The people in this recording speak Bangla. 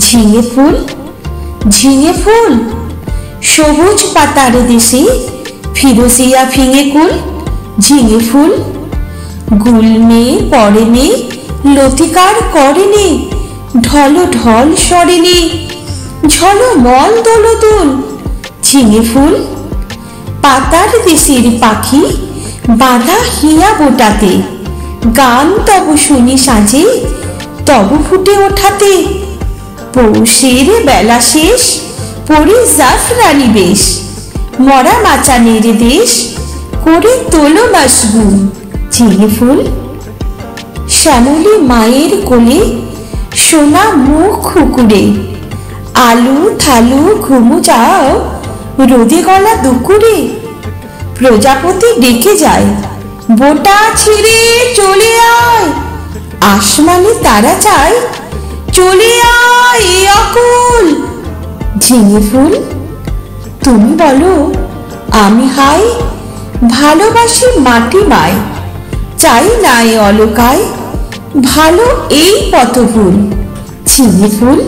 ঝিঙে ফুল, ঝিঙে ফুল, সবুজ পাতার দেশে ফিরোজিয়া ফিঙে কুল। ঝিঙে ফুল গুলমে পড়েনে, লতিকার করেনে, ঢল ঢল সরেনে, ঝলমল দোলদোল। ঝিঙে ফুল পাতার দেশের পাখি, বাঁধা হিয়া বোটাতে, গান তব শুনি সাজে, তব ফুটে ওঠাতে। পৌষের বেলা শেষ, পরি জাফরানি বেশ, মরা মাচানের দেশ, করে তোলো মাসগুল। ঝিঙে ফুল শ্যামলী মায়ের কোলে, সোনা মুখ খুকুরে, আলু থালু ঘুমু যাও, রোদে গলা দুকুরে। প্রজাপতি ডেকে যায়, বোটা ছিঁড়ে চলে আয়, আসমানে তারা চায়, চলে আয় এ অকুল। ঝিঙে ফুল তুমি বলো আমি হাই, ভালোবাসি মাটি মায়, চাই নাই অলকায়, ভালো এই পথ ফুল। ঝিঙে ফুল।